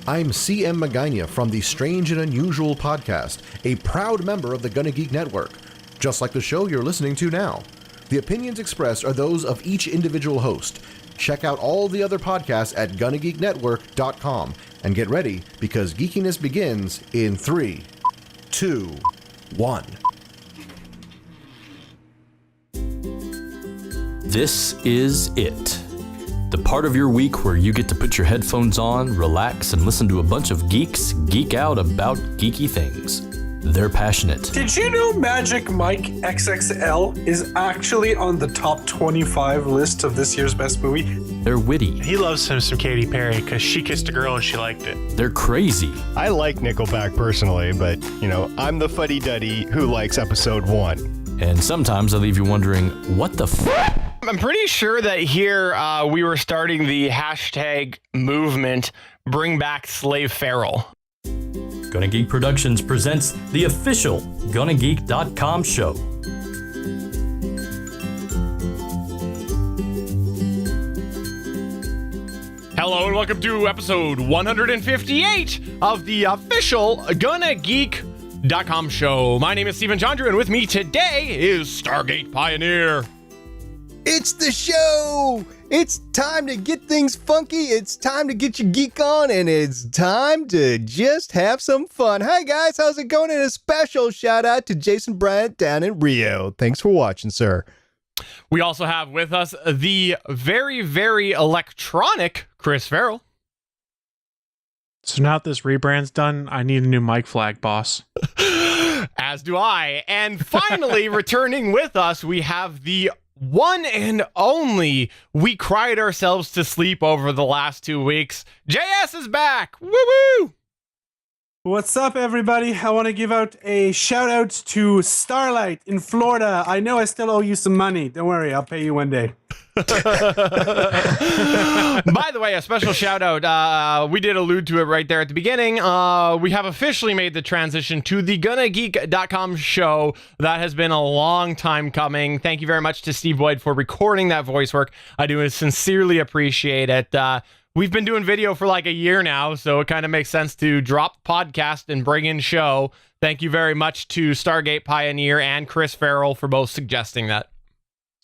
I'm CM Magana from the Strange and Unusual podcast, a proud member of the Gonna Geek Network, just like the show you're listening to now. The opinions expressed are those of each individual host. Check out all the other podcasts at GonnaGeekNetwork.com and get ready because geekiness begins in 3, 2, 1. This is it. The part of your week where you get to put your headphones on, relax, and listen to a bunch of geeks geek out about geeky things. They're passionate. Did you know Magic Mike XXL is actually on the top 25 list of this year's best movie? They're witty. He loves him some Katy Perry because she kissed a girl and she liked it. They're crazy. I like Nickelback personally, but, I'm the fuddy-duddy who likes episode 1. And sometimes I leave you wondering, what the f***? I'm pretty sure that here we were starting the hashtag movement, bring back Slave Ferrell. Gonna Geek Productions presents the official GonnaGeek.com show. Hello and welcome to episode 158 of the official GonnaGeek.com show. My name is Stephen Jondrew, and with me today is Stargate Pioneer. It's the show! It's time to get things funky, it's time to get your geek on, and it's time to just have some fun. Hi guys, how's it going? And a special shout out to Jason Bryant down in Rio. Thanks for watching, sir. We also have with us the very, very electronic Chris Ferrell. So now that this rebrand's done, I need a new mic flag, boss. As do I. And finally, returning with us, we have the one and only, we cried ourselves to sleep over the last 2 weeks. JS is back. Woo woo! What's up, everybody? I want to give out a shout out to Starlight in Florida. I know I still owe you some money. Don't worry, I'll pay you one day. By the way, a special shout out. We did allude to it right there at the beginning. We have officially made the transition to the GonnaGeek.com show. That has been a long time coming. Thank you very much to Steve Boyd for recording that voice work. I do sincerely appreciate it. We've been doing video for like a year now, so it kind of makes sense to drop podcast and bring in show. Thank you very much to Stargate Pioneer and Chris Ferrell for both suggesting that.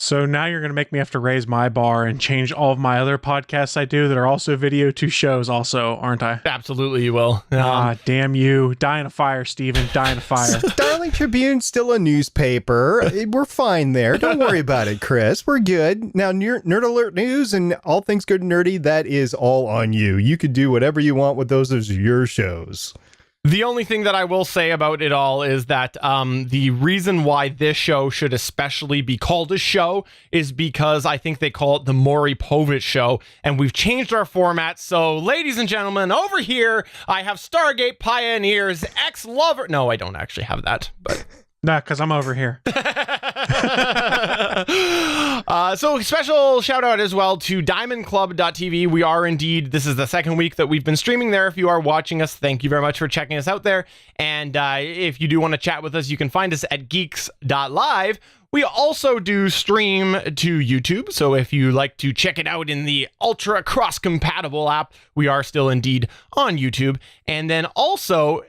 So now you're going to make me have to raise my bar and change all of my other podcasts I do that are also video to shows also, aren't I? Absolutely you will. Damn you. Die in a fire, Steven. Die in a fire. Darling Tribune's still a newspaper. We're fine there. Don't worry about it, Chris. We're good. Now, Nerd Alert News and all things good and nerdy, that is all on you. You could do whatever you want with those. Those are your shows. The only thing that I will say about it all is that the reason why this show should especially be called a show is because I think they call it the Maury Povich Show, and we've changed our format. So, ladies and gentlemen, over here, I have Stargate Pioneer's ex-lover. No, I don't actually have that, but... Nah, because I'm over here. So special shout out as well to diamondclub.tv. We are indeed, this is the second week that we've been streaming there. If you are watching us, thank you very much for checking us out there. And if you do want to chat with us, you can find us at geeks.live. We also do stream to YouTube, so if you like to check it out in the ultra cross-compatible app, we are still indeed on YouTube. And then also...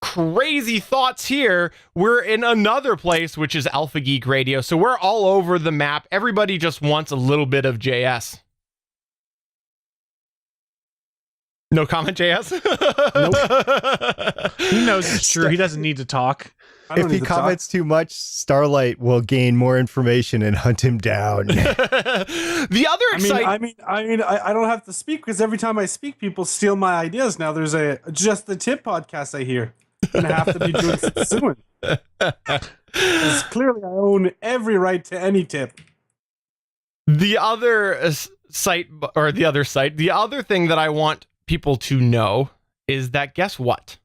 crazy thoughts here, we're in another place, which is Alpha Geek Radio, so we're all over the map. Everybody just wants a little bit of JS. No comment, JS? Nope. He knows it's true. He doesn't need to talk. If he comments too much, Starlight will gain more information and hunt him down. The other exciting... I don't have to speak because every time I speak, people steal my ideas. Now there's a Just the Tip podcast I hear. And I have to be doing some suing. Because clearly I own every right to any tip. The other site, the other thing that I want people to know is that guess what?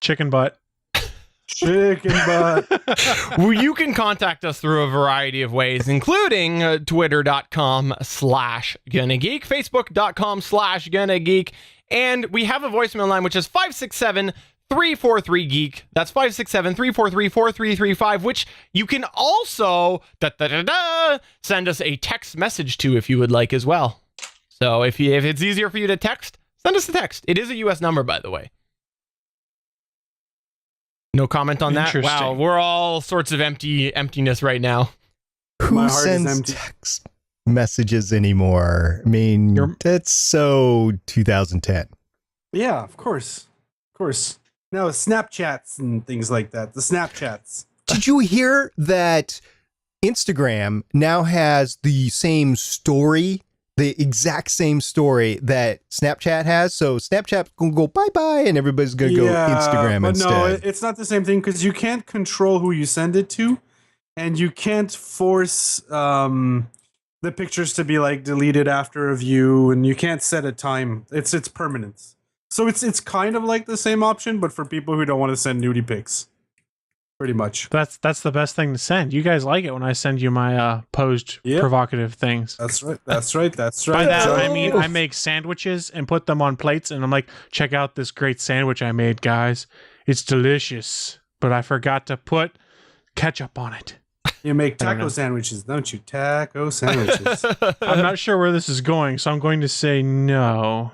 Chicken butt. Chicken butt. Well, you can contact us through a variety of ways, including twitter.com/GonnaGeek, facebook.com/GonnaGeek, and we have a voicemail line, which is 567-343-GEEK. That's 567-343-4335, which you can also send us a text message to if you would like as well. So if it's easier for you to text, Send us a text. It is a U.S. number, by the way. No comment on that? Interesting. Wow, we're all sorts of emptiness right now. Who My heart is sends empty. text messages anymore? I mean, that's so 2010. Yeah, of course. Of course. No, Snapchats and things like that. The Snapchats. Did you hear that Instagram now has the same story, the exact same story that Snapchat has? So Snapchat's going to go bye-bye and everybody's going to go Instagram but instead. no, it's not the same thing because you can't control who you send it to, and you can't force the pictures to be like deleted after a view, and you can't set a time. It's permanence. So it's kind of like the same option, but for people who don't want to send nudie pics. Pretty much. That's the best thing to send. You guys like it when I send you my posed Yep. provocative things. That's right. That's right. That's By right. that So- I mean I make sandwiches and put them on plates, and I'm like, check out this great sandwich I made, guys. It's delicious, but I forgot to put ketchup on it. you make I don't taco know. sandwiches, don't you? Taco sandwiches. I'm not sure where this is going, so I'm going to say no.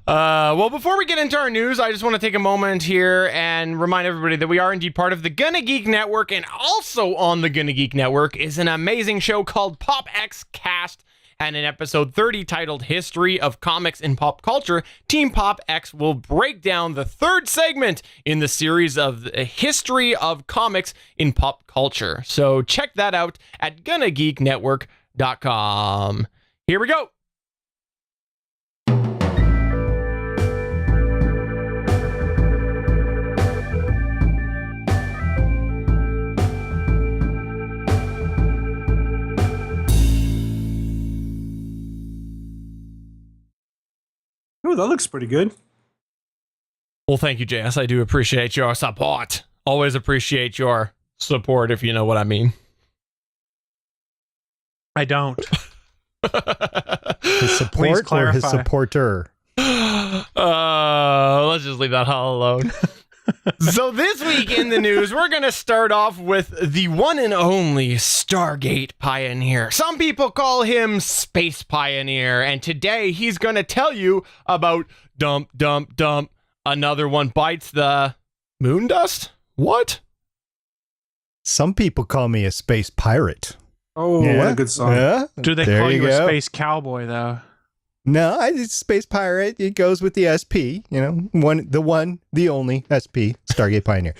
Well, before we get into our news, I just want to take a moment here and remind everybody that we are indeed part of the Gonna Geek Network, and also on the Gonna Geek Network is an amazing show called Pop X Cast. And in episode 30, titled History of Comics in Pop Culture, Team Pop X will break down the third segment in the series of the History of Comics in Pop Culture. So check that out at GonnaGeekNetwork.com. Here we go. Ooh, that looks pretty good. Well, thank you, JS. I do appreciate your support. Always appreciate your support, if you know what I mean. I don't. His support or his clarify. supporter? Let's just leave that all alone. So this week in the news, we're going to start off with the one and only Stargate Pioneer. Some people call him Space Pioneer, and today he's going to tell you about dump. Another one bites the moon dust? What? Some people call me a space pirate. Oh, what a good song. Yeah. Do they There call you a go. space cowboy though? No, it's space pirate. It goes with the SP, the only SP, Stargate Pioneer.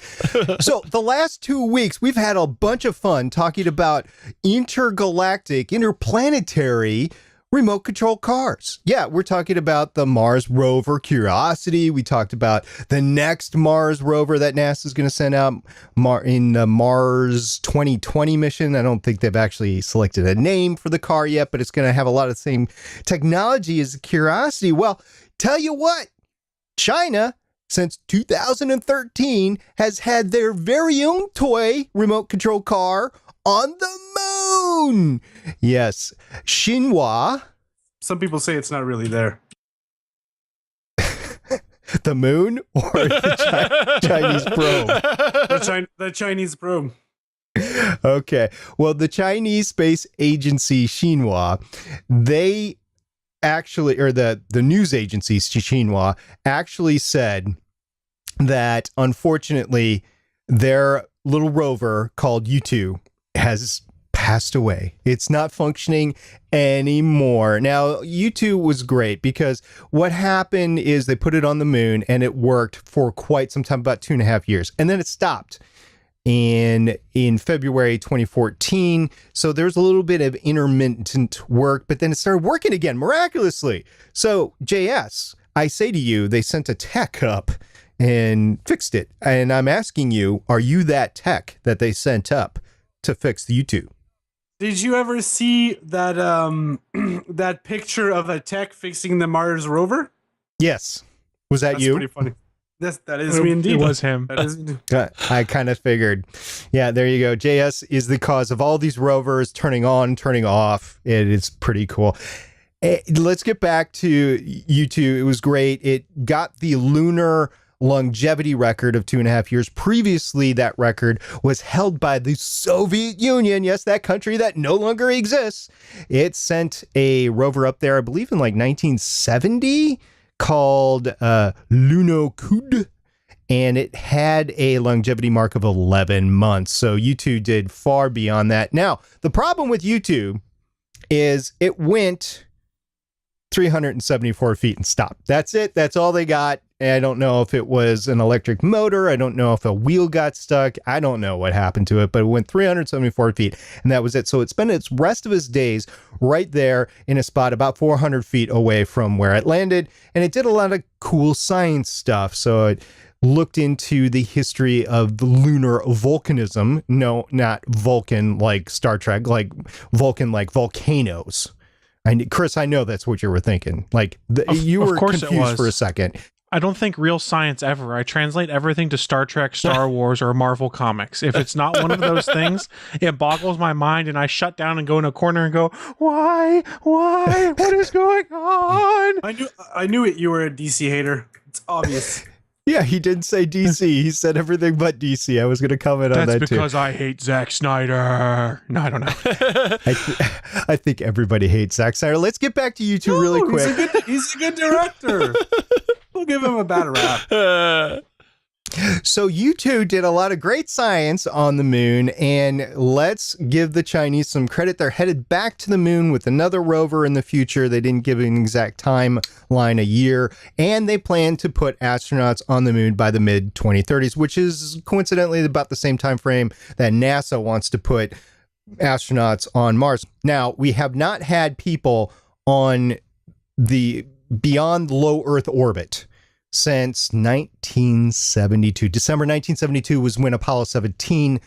So the last 2 weeks, we've had a bunch of fun talking about intergalactic, interplanetary remote control cars. Yeah, we're talking about the Mars rover Curiosity. We talked about the next Mars rover that NASA's going to send out in the Mars 2020 mission. I don't think they've actually selected a name for the car yet, but it's going to have a lot of the same technology as the Curiosity. Well, tell you what, China, since 2013, has had their very own toy remote control car on the moon. Yes, Xinhua. Some people say it's not really there. The moon or the Chinese probe? The Chinese probe. Okay. Well, the Chinese space agency Xinhua, they actually, or the news agency Xinhua actually said that unfortunately their little rover called Youtu has passed away. It's not functioning anymore. Now, Youtu was great because what happened is they put it on the moon and it worked for quite some time, about 2.5 years, and then it stopped in February 2014. So there's a little bit of intermittent work, but then it started working again miraculously. So JS, I say to you, they sent a tech up and fixed it. And I'm asking you, are you that tech that they sent up to fix the Youtu? Did you ever see that that picture of a tech fixing the Mars rover? Yes. Was that That's you? pretty funny. That is me indeed. It was him. That is me. I kind of figured. Yeah, there you go. JS is the cause of all these rovers turning on, turning off. It is pretty cool. Let's get back to Youtu. It was great. It got the lunar longevity record of 2.5 years. Previously, that record was held by the Soviet Union. Yes, that country that no longer exists. It sent a rover up there, I believe in like 1970, called Lunokhod, and it had a longevity mark of 11 months. So Youtu did far beyond that. Now, the problem with Youtu is it went 374 feet and stopped. That's it. That's all they got. I don't know if it was an electric motor. I don't know if a wheel got stuck. I don't know what happened to it, but it went 374 feet, and that was it. So it spent its rest of its days right there in a spot about 400 feet away from where it landed, and it did a lot of cool science stuff. So it looked into the history of the lunar volcanism. No, not Vulcan like Star Trek, like Vulcan like volcanoes. Chris, I know that's what you were thinking. Like you were confused for a second. I don't think real science ever. I translate everything to Star Trek, Star Wars, or Marvel Comics. If it's not one of those things, it boggles my mind, and I shut down and go in a corner and go, why? What is going on? I knew it. You were a DC hater. It's obvious. Yeah, he didn't say DC. He said everything but DC. I was going to comment on that too. That's because I hate Zack Snyder. No, I don't know. I think everybody hates Zack Snyder. Let's get back to Youtu really quick. He's a good director. We'll give him a bad rap. So Youtu did a lot of great science on the moon, and let's give the Chinese some credit. They're headed back to the moon with another rover in the future. They didn't give an exact timeline, a year, and they plan to put astronauts on the moon by the mid-2030s, which is coincidentally about the same time frame that NASA wants to put astronauts on Mars. Now, we have not had people on the beyond low Earth orbit since 1972. December 1972 was when Apollo 17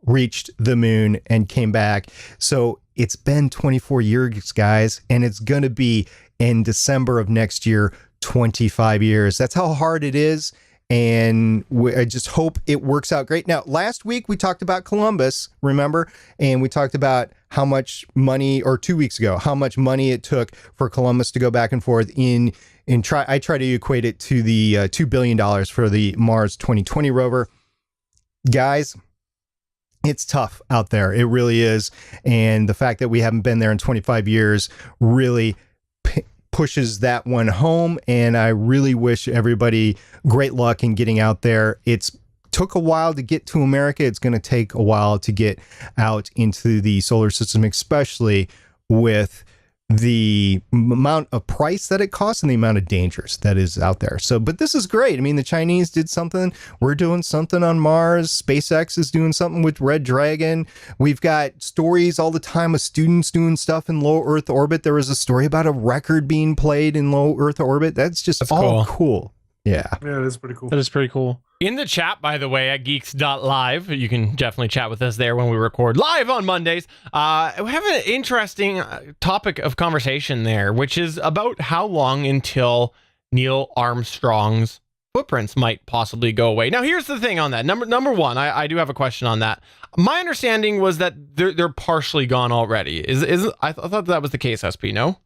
reached the moon and came back. So it's been 24 years, guys, and it's going to be in December of next year, 25 years. That's how hard it is. And I just hope it works out great. Now, last week we talked about Columbus, remember? And we talked about how much money, or 2 weeks ago, how much money it took for Columbus to go back and forth I try to equate it to the $2 billion for the Mars 2020 rover. Guys, it's tough out there. It really is. And the fact that we haven't been there in 25 years really pushes that one home. And I really wish everybody great luck in getting out there. It's took a while to get to America. It's going to take a while to get out into the solar system, especially with the amount of price that it costs and the amount of dangers that is out there. So, but this is great. I mean, the Chinese did something. We're doing something on Mars. SpaceX is doing something with Red Dragon. We've got stories all the time of students doing stuff in low Earth orbit. There was a story about a record being played in low Earth orbit. That's all cool. Yeah. Yeah, it is pretty cool. That is pretty cool. In the chat, by the way, at geeks.live, you can definitely chat with us there when we record live on Mondays. We have an interesting topic of conversation there, which is about how long until Neil Armstrong's footprints might possibly go away. Now, here's the thing on that. Number one, I do have a question on that. My understanding was that they're partially gone already. I thought that was the case, SP, no?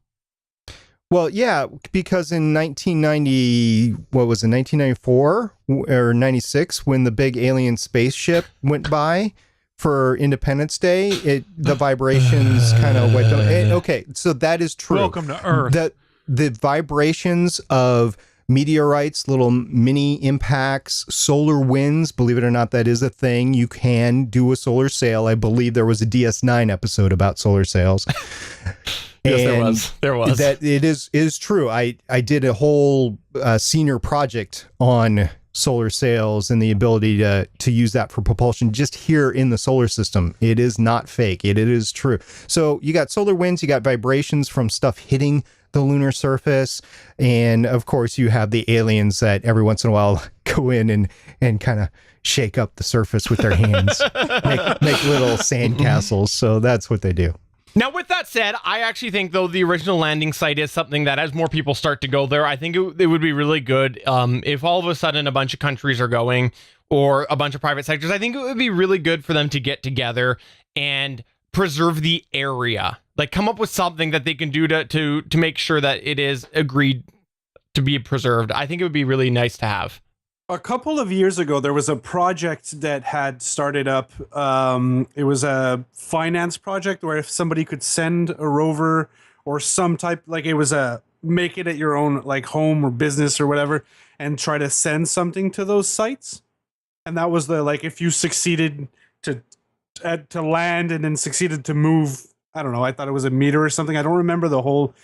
Well, yeah, because in 1994 or 96, when the big alien spaceship went by for Independence Day, the vibrations kind of went down. Okay, so that is true. Welcome to Earth. The vibrations of meteorites, little mini impacts, solar winds, believe it or not, that is a thing. You can do a solar sail. I believe there was a DS9 episode about solar sails. Yes, there was. That it is true. I did a whole senior project on solar sails and the ability to use that for propulsion just here in the solar system. It is not fake. It is true. So you got solar winds, you got vibrations from stuff hitting the lunar surface, and of course you have the aliens that every once in a while go in and kind of shake up the surface with their hands, make little sand castles. So that's what they do. Now, with that said, I actually think, though, the original landing site is something that as more people start to go there, I think it would be really good if all of a sudden a bunch of countries are going, or a bunch of private sectors. I think it would be really good for them to get together and preserve the area. Like, come up with something that they can do to make sure that it is agreed to be preserved. I think it would be really nice to have. A couple of years ago, there was a project that had started up. It was a finance project where if somebody could send a rover or some type, like it was a make it at your own like home or business or whatever, and try to send something to those sites. And that was the like if you succeeded to land and then succeeded to move. I don't know. I thought it was a meter or something. I don't remember the whole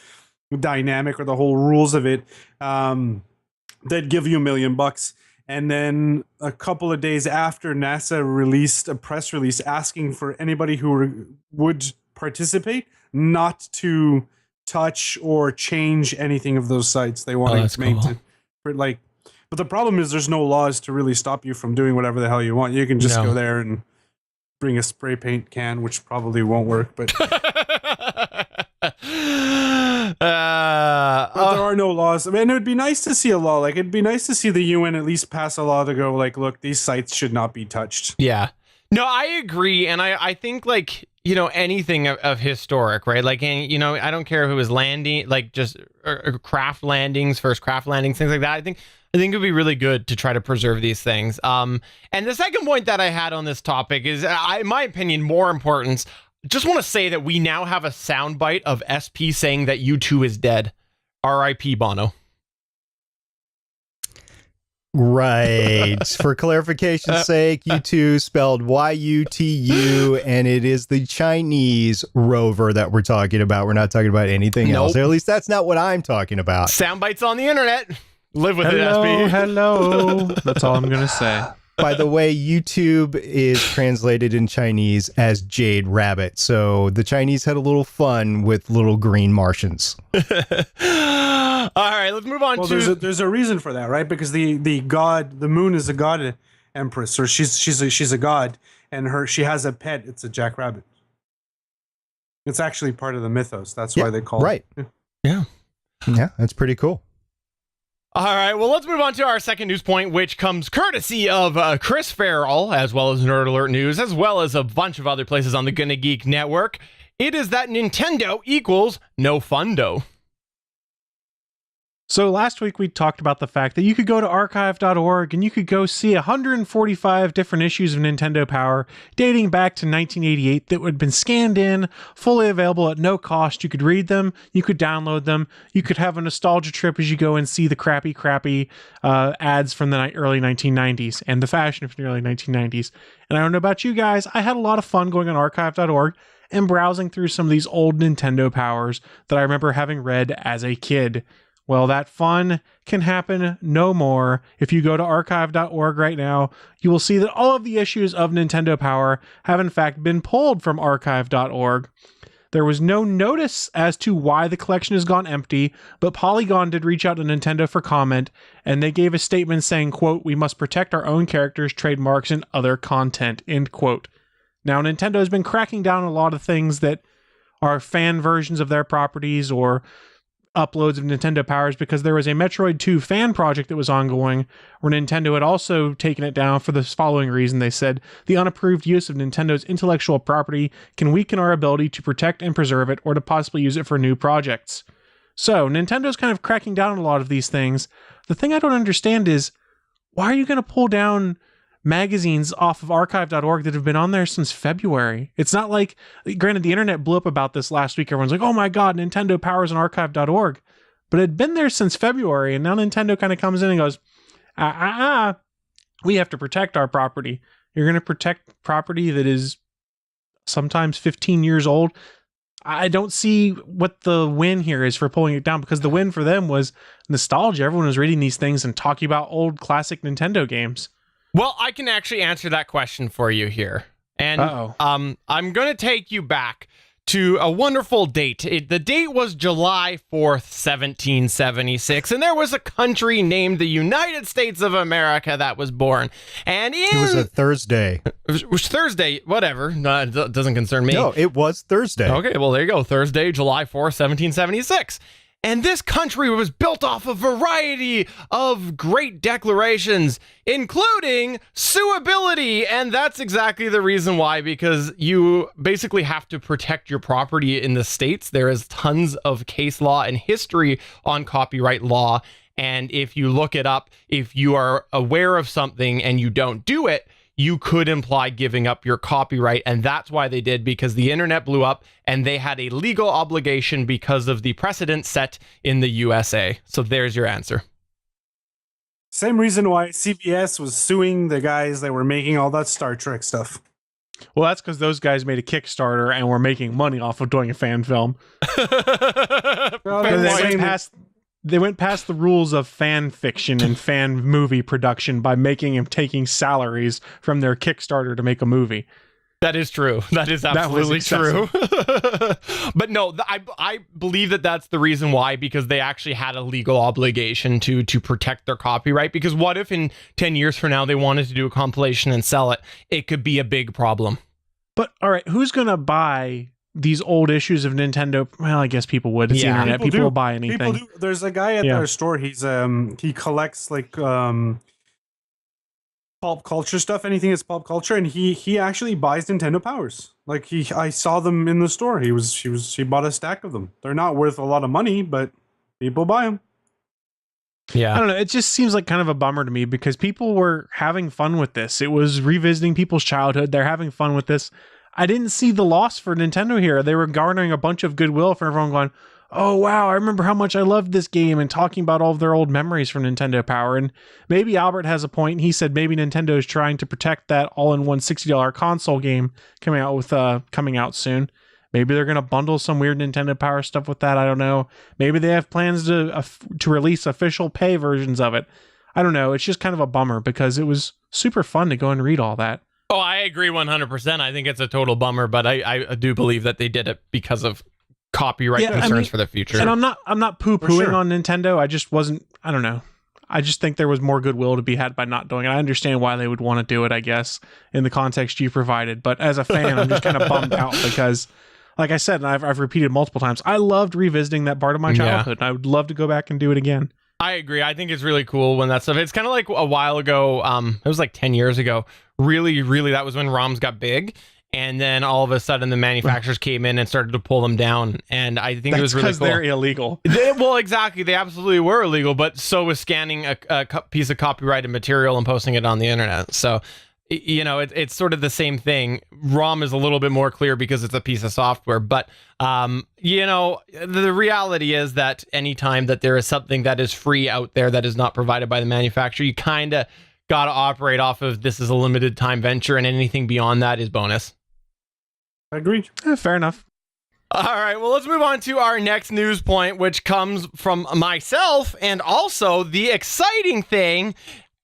dynamic or the whole rules of it. They'd give you $1 million. And then a couple of days after, NASA released a press release asking for anybody who would participate not to touch or change anything of those sites. They wanted to make to like, but the problem is there's no laws to really stop you from doing whatever the hell you want. You can just go there and bring a spray paint can, which probably won't work, but but there are no laws. I mean, it would be nice to see a law. Like, it'd be nice to see the UN at least pass a law to go, like, look, these sites should not be touched. Yeah. No, I agree. And I think, like, you know, anything of historic, right? Like, you know, I don't care if it was landing, like, just craft landings, first craft landings, things like that. I think it would be really good to try to preserve these things. And the second point that I had on this topic is, in my opinion, more important. Just want to say that we now have a soundbite of SP saying that Youtu is dead. R.I.P. Bono. Right. For clarification's sake, Youtu spelled Y-U-T-U, and it is the Chinese rover that we're talking about. We're not talking about anything else. Or at least that's not what I'm talking about. Soundbites on the internet. Live with it, SP. Hello. That's all I'm going to say. By the way, YouTube is translated in Chinese as Jade Rabbit. So the Chinese had a little fun with little green Martians. All right, let's move on to... There's a reason for that, right? Because the moon is a god empress, or she's a god, and she has a pet. It's a jackrabbit. It's actually part of the mythos. That's why they call it. Yeah. Yeah, that's pretty cool. All right, well, let's move on to our second news point, which comes courtesy of Chris Ferrell, as well as Nerd Alert News, as well as a bunch of other places on the Gonna Geek Network. It is that Nintendo equals no fundo. So last week we talked about the fact that you could go to archive.org and you could go see 145 different issues of Nintendo Power dating back to 1988 that would have been scanned in, fully available at no cost. You could read them, you could download them, you could have a nostalgia trip as you go and see the crappy ads from the early 1990s and the fashion from the early 1990s. And I don't know about you guys, I had a lot of fun going on archive.org and browsing through some of these old Nintendo Powers that I remember having read as a kid. Well, that fun can happen no more. If you go to archive.org right now, you will see that all of the issues of Nintendo Power have in fact been pulled from archive.org. There was no notice as to why the collection has gone empty, but Polygon did reach out to Nintendo for comment, and they gave a statement saying, quote, "We must protect our own characters, trademarks, and other content," end quote. Now, Nintendo has been cracking down on a lot of things that are fan versions of their properties or uploads of Nintendo Powers, because there was a Metroid 2 fan project that was ongoing where Nintendo had also taken it down for this following reason. They said, "The unapproved use of Nintendo's intellectual property can weaken our ability to protect and preserve it or to possibly use it for new projects." So Nintendo's kind of cracking down on a lot of these things. The thing I don't understand is, why are you going to pull down magazines off of archive.org that have been on there since February? It's not like, granted, the internet blew up about this last week. Everyone's like, oh my God, Nintendo Powers on archive.org. But it had been there since February, and now Nintendo kind of comes in and goes, we have to protect our property. You're going to protect property that is sometimes 15 years old. I don't see what the win here is for pulling it down, because the win for them was nostalgia. Everyone was reading these things and talking about old classic Nintendo games. Well, I can actually answer that question for you here. And I'm going to take you back to a wonderful date. The date was July 4th, 1776, and there was a country named the United States of America that was born. And it was a Thursday. It was Thursday, whatever. No, it doesn't concern me. No, it was Thursday. Okay, well, there you go. Thursday, July 4th, 1776. And this country was built off a variety of great declarations, including suability. And that's exactly the reason why, because you basically have to protect your property in the States. There is tons of case law and history on copyright law. And if you look it up, if you are aware of something and you don't do it, you could imply giving up your copyright. And that's why they did, because the internet blew up and they had a legal obligation because of the precedent set in the USA. So there's your answer. Same reason why CBS was suing the guys that were making all that Star Trek stuff. Well, that's because those guys made a Kickstarter and were making money off of doing a fan film. Well, They went past the rules of fan fiction and fan movie production by making and taking salaries from their Kickstarter to make a movie. That is true. That is absolutely true. But no, I believe that that's the reason why, because they actually had a legal obligation to protect their copyright. Because what if in 10 years from now they wanted to do a compilation and sell it? It could be a big problem. But all right, who's going to buy these old issues of Nintendo? Well, I guess people would. It's the internet. People will buy anything. People do. There's a guy at our store. He's he collects like pulp culture stuff, anything that's pulp culture, and he actually buys Nintendo Powers. Like I saw them in the store. He bought a stack of them. They're not worth a lot of money, but people buy them. Yeah. I don't know. It just seems like kind of a bummer to me because people were having fun with this. It was revisiting people's childhood. They're having fun with this. I didn't see the loss for Nintendo here. They were garnering a bunch of goodwill for everyone going, oh, wow, I remember how much I loved this game, and talking about all of their old memories from Nintendo Power. And maybe Albert has a point. He said maybe Nintendo is trying to protect that all-in-one $60 console game coming out soon. Maybe they're going to bundle some weird Nintendo Power stuff with that. I don't know. Maybe they have plans to release official pay versions of it. I don't know. It's just kind of a bummer because it was super fun to go and read all that. Oh, I agree 100%. I think it's a total bummer, but I do believe that they did it because of copyright concerns for the future. And I'm not poo-pooing on Nintendo. I just wasn't, I don't know. I just think there was more goodwill to be had by not doing it. I understand why they would want to do it, I guess, in the context you provided. But as a fan, I'm just kind of bummed out because, like I said, and I've repeated multiple times, I loved revisiting that part of my childhood. And I would love to go back and do it again. I agree. I think it's really cool when that stuff, it's kind of like a while ago, it was like 10 years ago, really, that was when ROMs got big. And then all of a sudden the manufacturers came in and started to pull them down. And I think it was really cool. Because they're illegal. Well, exactly. They absolutely were illegal, but so was scanning a piece of copyrighted material and posting it on the internet. So, you know, it's sort of the same thing. ROM is a little bit more clear because it's a piece of software. But, you know, the reality is that anytime that there is something that is free out there that is not provided by the manufacturer, you kind of got to operate off of this is a limited time venture, and anything beyond that is bonus. Agreed. Fair enough. All right, well, let's move on to our next news point, which comes from myself, and also the exciting thing,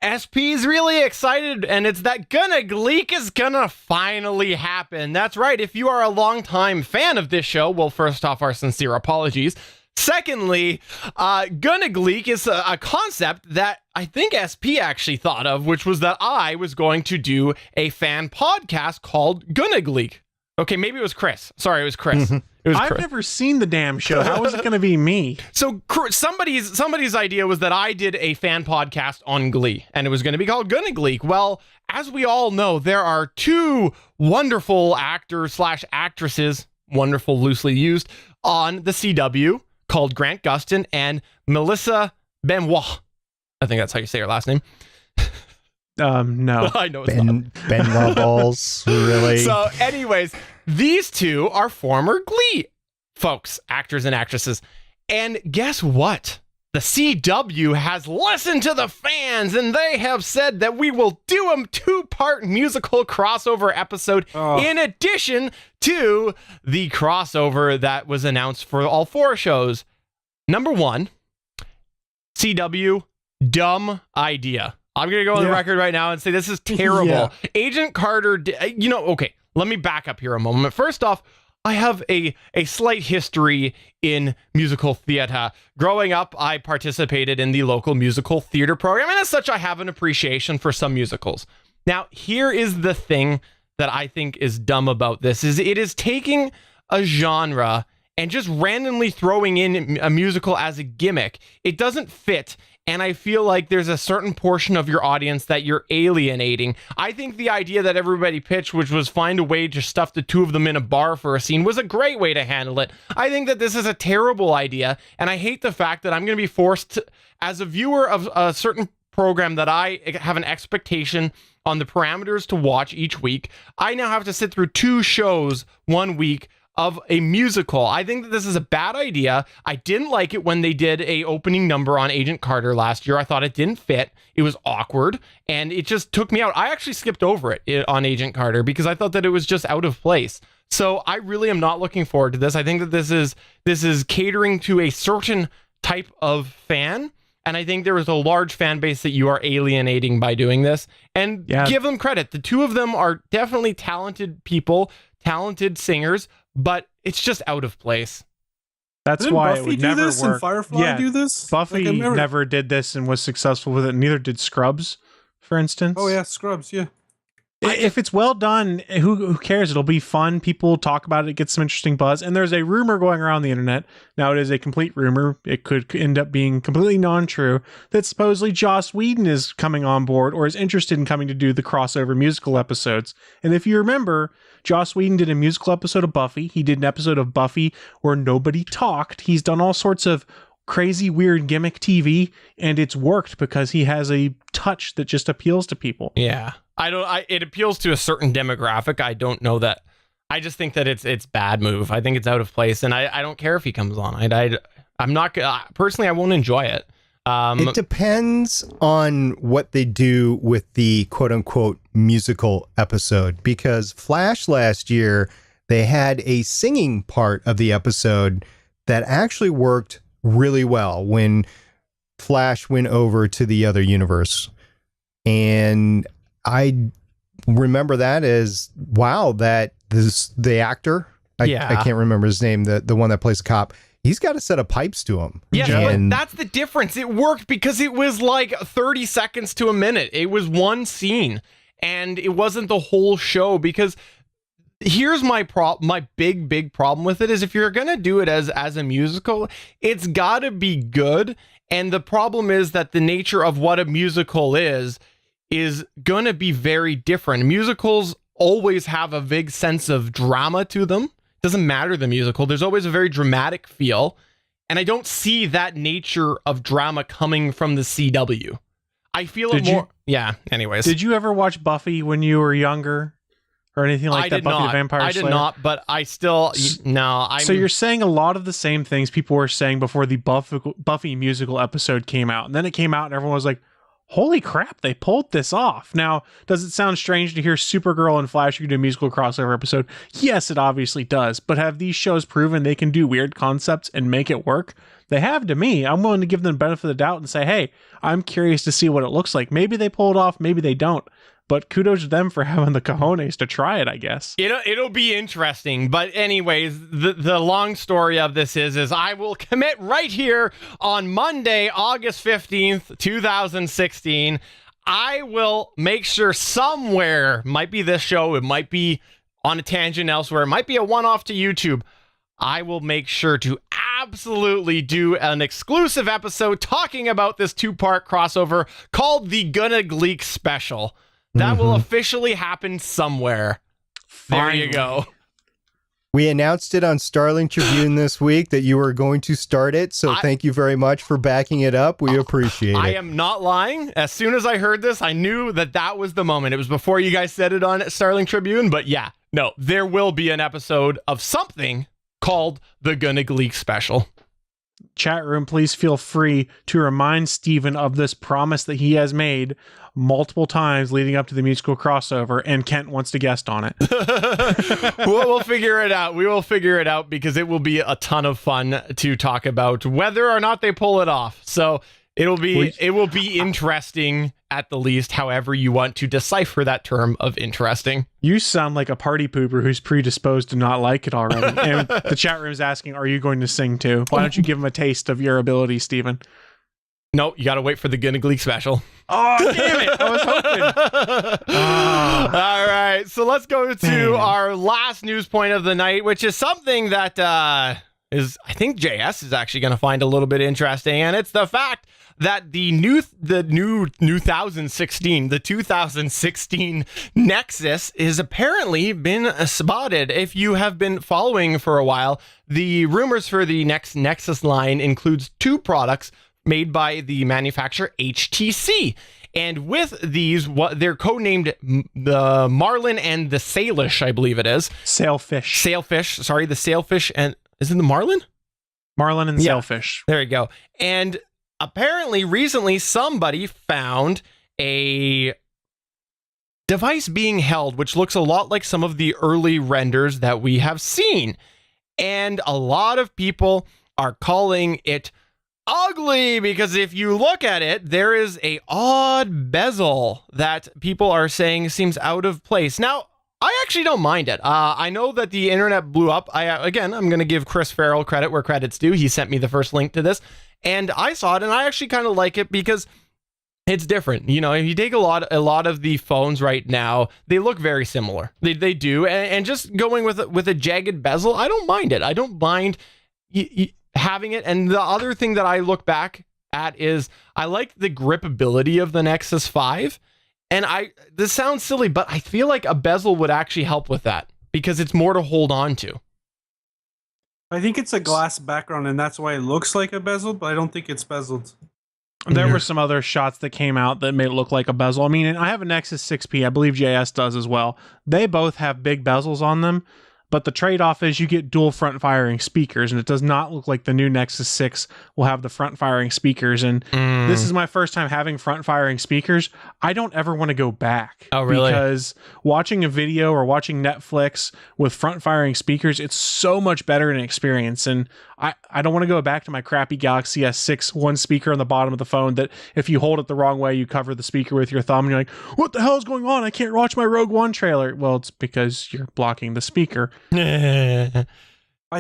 SP's really excited, and it's that Gonna Gleek is gonna finally happen. That's right, if you are a longtime fan of this show, well, first off, our sincere apologies. Secondly, Gonna Gleek is a concept that I think SP actually thought of, which was that I was going to do a fan podcast called Gonna Gleek. Okay, maybe it was Chris. Sorry, it was Chris. It was I've Chris. never seen the damn show. How is it going to be me? So somebody's idea was that I did a fan podcast on Glee, and it was going to be called Gonna Gleek. Well, as we all know, there are two wonderful actors/actresses, wonderful loosely used, on the CW called Grant Gustin and Melissa Benoit. I think that's how you say her last name. No. I know it's not. Benoit balls, really? So anyways, these two are former Glee folks, actors and actresses. And guess what? The CW has listened to the fans, and they have said that we will do a 2-part musical crossover episode in addition to the crossover that was announced for all 4 shows. Number 1, CW, dumb idea. I'm going to go on the record right now and say this is terrible. Agent Carter, okay, let me back up here a moment. First off, I have a slight history in musical theater. Growing up, I participated in the local musical theater program, and as such, I have an appreciation for some musicals. Now, here is the thing that I think is dumb about this, is it is taking a genre and just randomly throwing in a musical as a gimmick. It doesn't fit. And I feel like there's a certain portion of your audience that you're alienating. I think the idea that everybody pitched, which was find a way to stuff the 2 of them in a bar for a scene, was a great way to handle it. I think that this is a terrible idea, and I hate the fact that I'm going to be forced to, as a viewer of a certain program that I have an expectation on the parameters to watch each week, I now have to sit through 2 shows 1 week of a musical. I think that this is a bad idea. I didn't like it when they did a opening number on Agent Carter last year. I thought it didn't fit. It was awkward, and it just took me out. I actually skipped over it on Agent Carter because I thought that it was just out of place. So I really am not looking forward to this. I think that this is catering to a certain type of fan, and I think there is a large fan base that you are alienating by doing this. And give them credit. The 2 of them are definitely talented people, talented singers, but it's just out of place. That's Didn't why Buffy it would do never this work. and Firefly do this? Buffy Like, never did this and was successful with it. Neither did Scrubs, for instance. Oh yeah, Scrubs. Yeah. If it's well done, who cares? It'll be fun. People talk about it, get some interesting buzz. And there's a rumor going around the internet. Now, it is a complete rumor. It could end up being completely non-true, that supposedly Joss Whedon is coming on board or is interested in coming to do the crossover musical episodes. And if you remember, Joss Whedon did a musical episode of Buffy. He did an episode of Buffy where nobody talked. He's done all sorts of crazy, weird gimmick TV, and it's worked because he has a touch that just appeals to people. Yeah. It appeals to a certain demographic. I don't know that. I just think that it's bad move. I think it's out of place, and I don't care if he comes on. I'm not personally. I won't enjoy it. It depends on what they do with the quote unquote musical episode, because Flash last year, they had a singing part of the episode that actually worked really well when Flash went over to the other universe. And I remember that as, wow, that the actor, I can't remember his name, the one that plays a cop, he's got a set of pipes to him. Yeah, but that's the difference. It worked because it was like 30 seconds to a minute. It was one scene, and it wasn't the whole show. Because here's my big problem with it is, if you're gonna do it as a musical, it's gotta be good. And the problem is that the nature of what a musical is gonna be very different. Musicals always have a big sense of drama to them. Doesn't matter the musical, there's always a very dramatic feel, and I don't see that nature of drama coming from the CW. I feel anyways. Did you ever watch Buffy when you were younger or anything like that? Buffy the Vampire Slayer? I did not, but I still So you're saying a lot of the same things people were saying before the Buffy musical episode came out, and then it came out and everyone was like, holy crap, they pulled this off. Now, does it sound strange to hear Supergirl and Flash do a musical crossover episode? Yes, it obviously does. But have these shows proven they can do weird concepts and make it work? They have to me. I'm willing to give them the benefit of the doubt and say, hey, I'm curious to see what it looks like. Maybe they pull it off, maybe they don't. But kudos to them for having the cojones to try it, I guess. It'll be interesting. But anyways, the long story of this is I will commit right here on Monday, August 15th, 2016. I will make sure somewhere, might be this show, it might be on a tangent elsewhere, it might be a one-off to YouTube. I will make sure to absolutely do an exclusive episode talking about this 2-part crossover called the Gonna Gleek Special. That will officially happen somewhere. There you go. We announced it on Starling Tribune this week that you were going to start it, so thank you very much for backing it up. We appreciate it. I am not lying. As soon as I heard this, I knew that was the moment. It was before you guys said it on Starling Tribune, but yeah, no, there will be an episode of something called the Gonna Gleek Special. Chat room, please feel free to remind Steven of this promise that he has made multiple times leading up to the musical crossover, and Kent wants to guest on it. We'll figure it out. We will figure it out because it will be a ton of fun to talk about whether or not they pull it off. So it will be interesting at the least, however you want to decipher that term of interesting. You sound like a party pooper who's predisposed to not like it already. And the chat room is asking, are you going to sing too? Why don't you give him a taste of your ability, Steven? No, you got to wait for the Gonna Gleek special. Oh, damn it. I was hoping. All right. So let's go to our last news point of the night, which is something that I think JS is actually going to find a little bit interesting. And it's the fact that the 2016 Nexus is apparently been spotted. If you have been following for a while, the rumors for the next Nexus line includes 2 products made by the manufacturer HTC. And with these, what they're codenamed the Marlin and the Sailish, I believe it is. Sailfish. Sorry, the Sailfish and is it the Marlin? Marlin and Sailfish. There you go. And apparently, recently, somebody found a device being held, which looks a lot like some of the early renders that we have seen. And a lot of people are calling it ugly because if you look at it, there is a odd bezel that people are saying seems out of place. Now, I actually don't mind it. I know that the internet blew up. I'm going to give Chris Ferrell credit where credit's due. He sent me the first link to this, and I saw it, and I actually kind of like it because it's different. You know, if you take a lot of the phones right now, they look very similar. They do, and just going with a jagged bezel, I don't mind it. I don't mind having it. And the other thing that I look back at is I like the gripability of the Nexus 5. And this sounds silly, but I feel like a bezel would actually help with that because it's more to hold on to. I think it's a glass background, and that's why it looks like a bezel, but I don't think it's bezeled. There were some other shots that came out that made it look like a bezel. I mean, and I have a Nexus 6P. I believe JS does as well. They both have big bezels on them, but the trade-off is you get dual front-firing speakers, and it does not look like the new Nexus 6 will have the front-firing speakers. And this is my first time having front-firing speakers. I don't ever want to go back. Oh, really? Because watching a video or watching Netflix with front-firing speakers, it's so much better an experience. And I don't want to go back to my crappy Galaxy S6, one speaker on the bottom of the phone that if you hold it the wrong way, you cover the speaker with your thumb, and you're like, what the hell is going on? I can't watch my Rogue One trailer. Well, it's because you're blocking the speaker. I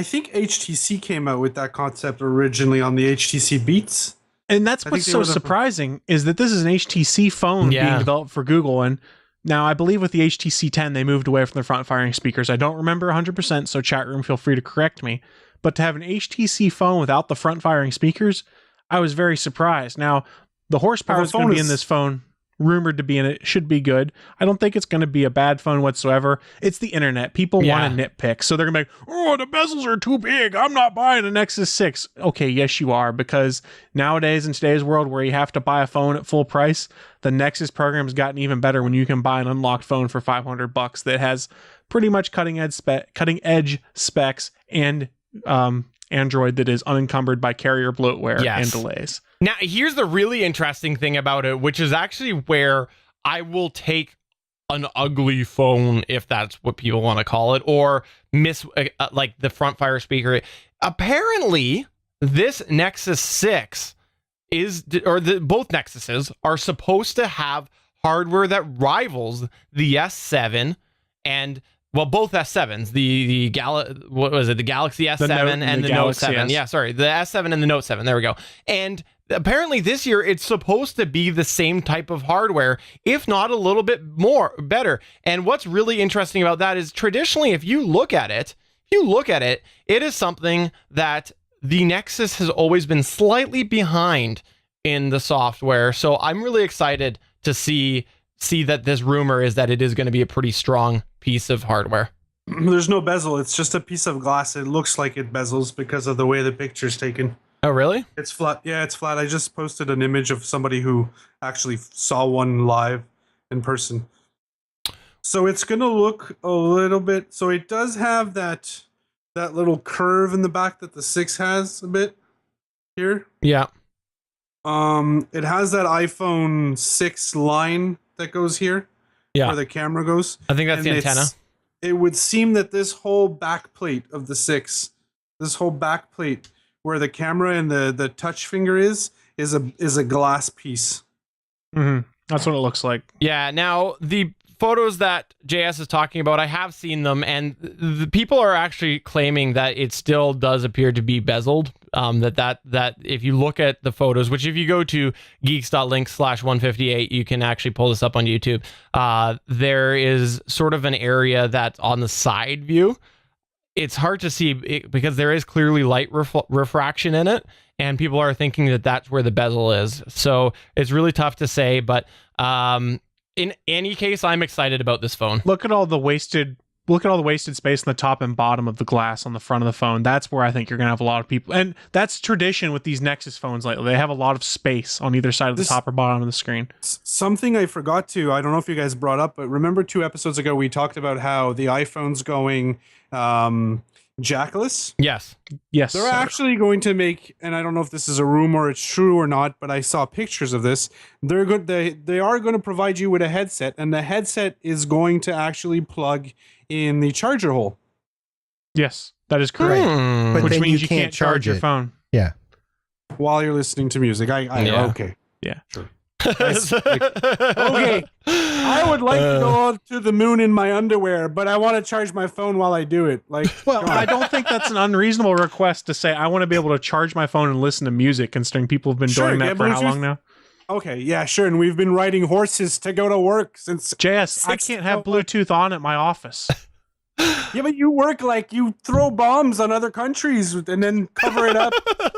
think HTC came out with that concept originally on the HTC Beats. And that's what's so surprising is that this is an HTC phone being developed for Google. And now I believe with the HTC 10, they moved away from the front-firing speakers. I don't remember 100%, so chat room, feel free to correct me. But to have an HTC phone without the front-firing speakers, I was very surprised. Now, the horsepower is going to be in this phone, rumored to be in it, should be good. I don't think it's going to be a bad phone whatsoever. It's the internet. People want to nitpick. So they're going to be like, oh, the bezels are too big. I'm not buying a Nexus 6. Okay, yes, you are. Because nowadays, in today's world where you have to buy a phone at full price, the Nexus program has gotten even better when you can buy an unlocked phone for $500 that has pretty much cutting edge specs and Android that is unencumbered by carrier bloatware and delays. Now, here's the really interesting thing about it, which is actually where I will take an ugly phone, if that's what people want to call it, or like the front fire speaker. Apparently, this Nexus 6 both Nexuses are supposed to have hardware that rivals the S7 and both S7s, the Galaxy S7 and the Note 7. Yeah, sorry, the S7 and the Note 7. There we go. And apparently this year it's supposed to be the same type of hardware, if not a little bit more better. And what's really interesting about that is traditionally, if you look at it, it is something that the Nexus has always been slightly behind in the software. So I'm really excited to see that this rumor is that it is going to be a pretty strong piece of hardware. There's no bezel. It's just a piece of glass. It looks like it bezels because of the way the picture's taken. Oh, really? It's flat. Yeah, it's flat. I just posted an image of somebody who actually saw one live in person. So it's going to look a little bit... So it does have that little curve in the back that the 6 has a bit here. Yeah. It has that iPhone 6 line that goes here, where the camera goes. I think that's the antenna. It would seem that this whole back plate of the 6, where the camera and the touch finger is a glass piece. Mm-hmm. That's what it looks like. Yeah. Now the photos that JS is talking about, I have seen them, and the people are actually claiming that it still does appear to be bezeled. That if you look at the photos, which if you go to geeks.link/158, you can actually pull this up on YouTube. There is sort of an area that's on the side view. It's hard to see because there is clearly light refraction in it, and people are thinking that that's where the bezel is. So it's really tough to say, but in any case, I'm excited about this phone. Look at all the wasted look at all the wasted space on the top and bottom of the glass on the front of the phone. That's where I think you're going to have a lot of people. And that's tradition with these Nexus phones lately. They have a lot of space on either side of the top or bottom of the screen. Something I forgot to, I don't know if you guys brought up, but remember 2 episodes ago we talked about how the iPhone's going jackless? Yes. Yes. They're actually going to make, and I don't know if this is a rumor, it's true or not, but I saw pictures of this. They're good. They are going to provide you with a headset, and the headset is going to actually plug in the charger hole. Yes, that is correct. But Which then means you can't charge your it. phone. Yeah. While you're listening to music. Yeah. Okay. Yeah. Sure. Okay. I would like to go to the moon in my underwear, but I want to charge my phone while I do it. Like, Well, I don't think that's an unreasonable request to say I want to be able to charge my phone and listen to music, considering people have been Sure, doing that yeah, for how Bluetooth. long now? okay, yeah, sure. And we've been riding horses to go to work since. JS, I can't have Bluetooth on at my office. Yeah, but you work like you throw bombs on other countries and then cover it up.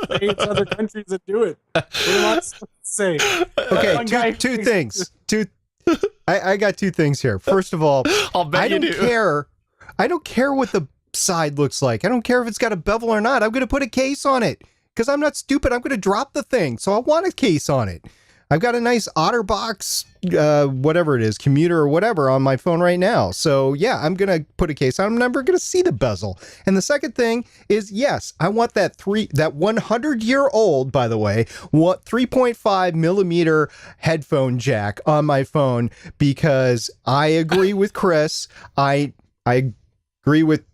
Say it's other countries that do it. What am I supposed to say? Okay, One guy two thinks- things. I got 2 things here. First of all, I'll bet I you don't do. care. I don't care what the side looks like. I don't care if it's got a bevel or not. I'm going to put a case on it because I'm not stupid. I'm going to drop the thing, so I want a case on it. I've got a nice OtterBox, whatever it is, commuter or whatever on my phone right now. So yeah, I'm going to put a case on. I'm never going to see the bezel. And the second thing is, yes, I want that 100-year-old, by the way, 3.5 millimeter headphone jack on my phone because I agree with Chris. I agree with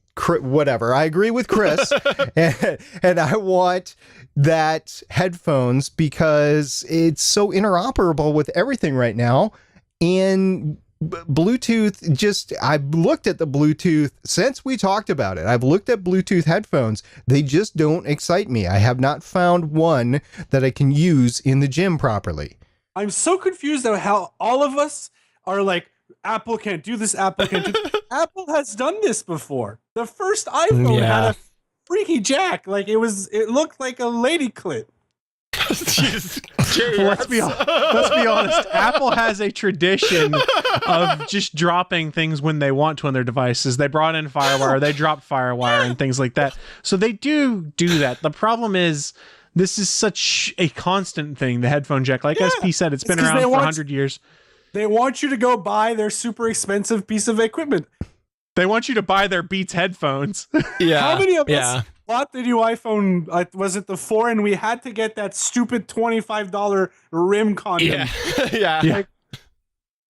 whatever. I agree with Chris, and I want that headphones because it's so interoperable with everything right now. And Bluetooth, I've looked at the Bluetooth since we talked about it. I've looked at Bluetooth headphones. They just don't excite me. I have not found one that I can use in the gym properly. I'm so confused at how all of us are like, Apple can't do this. Apple can't do this. Apple has done this before. The first iPhone had a freaky jack. Like it looked like a lady clit. Jeez. Well, let's be honest. Apple has a tradition of just dropping things when they want to on their devices. They brought in FireWire, they dropped FireWire and things like that. So they do that. The problem is this is such a constant thing, the headphone jack. Like SP said, it's been around for 100 years. They want you to go buy their super expensive piece of equipment. They want you to buy their Beats headphones. Yeah. How many of us bought the new iPhone? Was it the 4? And we had to get that stupid $25 rim condom. Yeah.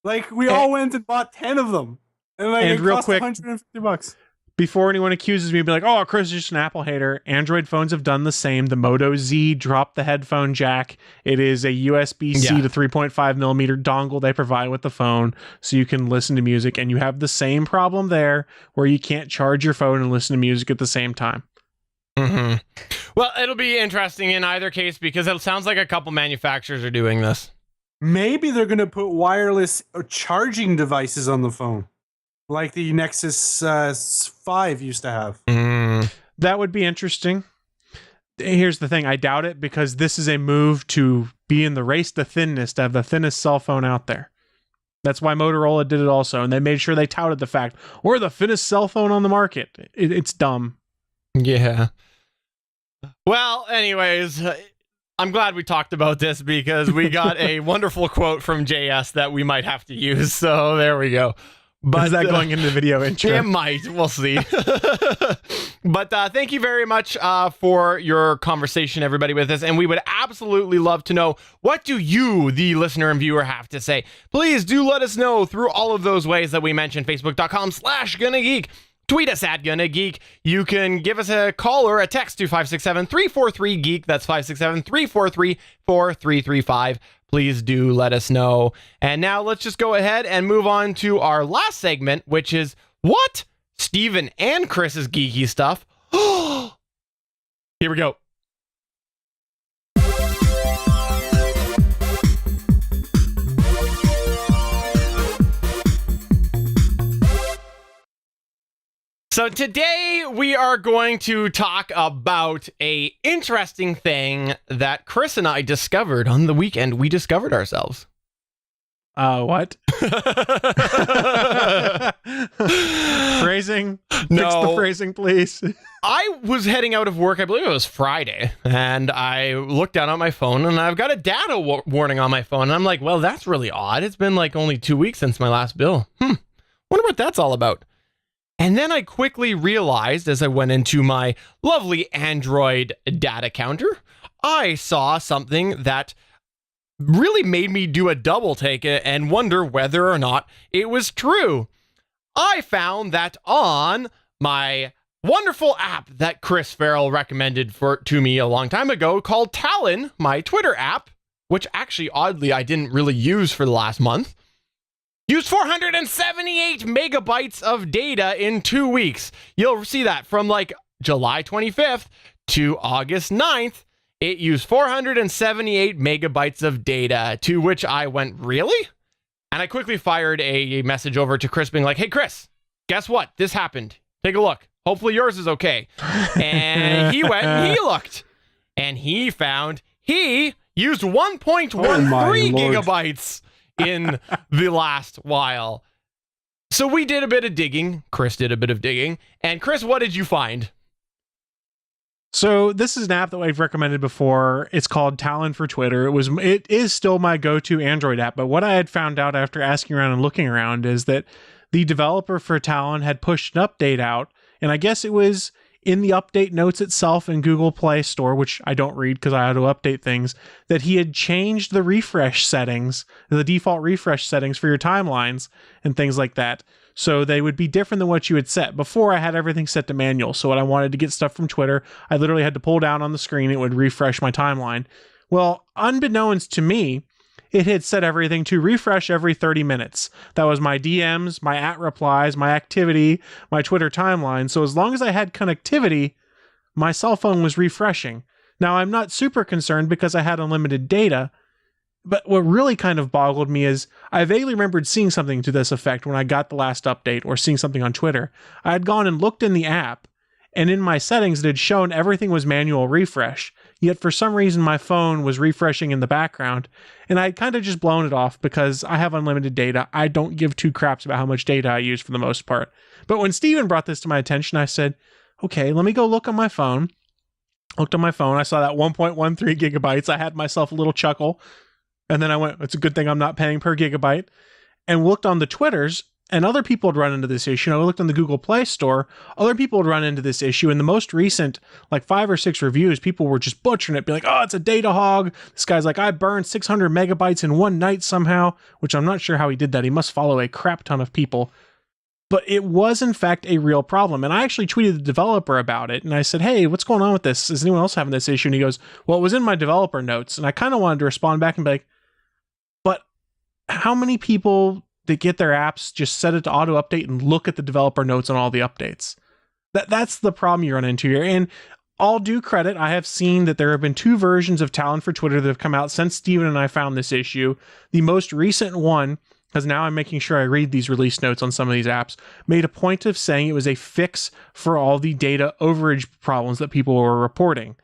Like we all went and bought 10 of them. And like it real cost quick, $150. Before anyone accuses me of being like, oh, Chris is just an Apple hater, Android phones have done the same. The Moto Z dropped the headphone jack. It is a USB-C to 3.5 millimeter dongle they provide with the phone so you can listen to music. And you have the same problem there where you can't charge your phone and listen to music at the same time. Mm-hmm. Well, it'll be interesting in either case because it sounds like a couple manufacturers are doing this. Maybe they're going to put wireless charging devices on the phone. Like the Nexus 5 used to have. That would be interesting. Here's the thing. I doubt it because this is a move to be in the race to thinness, to have the thinnest cell phone out there. That's why Motorola did it also. And they made sure they touted the fact, we're the thinnest cell phone on the market. It's dumb. Yeah. Well, anyways, I'm glad we talked about this because we got a wonderful quote from JS that we might have to use. So there we go. But is that going into the video intro? It might. We'll see. But thank you very much for your conversation, everybody, with us. And we would absolutely love to know, what do you, the listener and viewer, have to say? Please do let us know through all of those ways that we mentioned. Facebook.com/GonnaGeek. Tweet us at GonnaGeek. You can give us a call or a text to 567-343-GEEK. That's 567-343-4335. Please do let us know. And now let's just go ahead and move on to our last segment, which is what? Steven and Chris's geeky stuff. Here we go. So today we are going to talk about a interesting thing that Chris and I discovered on the weekend. We discovered ourselves. What? Phrasing? No. Fix the phrasing, please. I was heading out of work, I believe it was Friday, and I looked down at my phone, and I've got a data warning on my phone, and I'm like, well, that's really odd. It's been like only 2 weeks since my last bill. Wonder what that's all about. And then I quickly realized, as I went into my lovely Android data counter, I saw something that really made me do a double take and wonder whether or not it was true. I found that on my wonderful app that Chris Ferrell recommended to me a long time ago called Talon, my Twitter app, which actually, oddly, I didn't really use for the last month, used 478 megabytes of data in 2 weeks. You'll see that from like July 25th to August 9th. It used 478 megabytes of data, to which I went, really? And I quickly fired a message over to Chris being like, hey, Chris, guess what? This happened. Take a look. Hopefully yours is okay. And he went and he looked. And he found he used 1.13 gigabytes in the last while. So we did a bit of digging. Chris did a bit of digging. And Chris, what did you find? So this is an app that I've recommended before. It's called Talon for Twitter. It is still my go-to Android app, but what I had found out after asking around and looking around is that the developer for Talon had pushed an update out, and I guess it was in the update notes itself in Google Play Store, which I don't read because I had to update things, that he had changed the refresh settings, the default refresh settings for your timelines and things like that. So they would be different than what you had set. Before, I had everything set to manual. So when I wanted to get stuff from Twitter, I literally had to pull down on the screen. It would refresh my timeline. Well, unbeknownst to me, it had set everything to refresh every 30 minutes. That was my DMs, my @replies, my activity, my Twitter timeline. So as long as I had connectivity, my cell phone was refreshing. Now, I'm not super concerned because I had unlimited data. But what really kind of boggled me is I vaguely remembered seeing something to this effect when I got the last update or seeing something on Twitter. I had gone and looked in the app, and in my settings it had shown everything was manual refresh. Yet for some reason my phone was refreshing in the background, and I'd kind of just blown it off because I have unlimited data. I don't give two craps about how much data I use for the most part. But when Steven brought this to my attention, I said, okay, let me go look on my phone. Looked on my phone, I saw that 1.13 gigabytes. I had myself a little chuckle. And then I went, it's a good thing I'm not paying per gigabyte. And looked on the Twitters, and other people had run into this issue. And I looked on the Google Play Store, other people had run into this issue. In the most recent, like 5 or 6 reviews, people were just butchering it, be like, oh, it's a data hog. This guy's like, I burned 600 megabytes in one night somehow, which I'm not sure how he did that. He must follow a crap ton of people. But it was, in fact, a real problem. And I actually tweeted the developer about it. And I said, hey, what's going on with this? Is anyone else having this issue? And he goes, well, it was in my developer notes. And I kind of wanted to respond back and be like, but how many people that get their apps just set it to auto update and look at the developer notes on all the updates? That's the problem you run into here. And all due credit, I have seen that there have been 2 versions of Talon for Twitter that have come out since Steven and I found this issue. The most recent one, because now I'm making sure I read these release notes on some of these apps, made a point of saying it was a fix for all the data overage problems that people were reporting.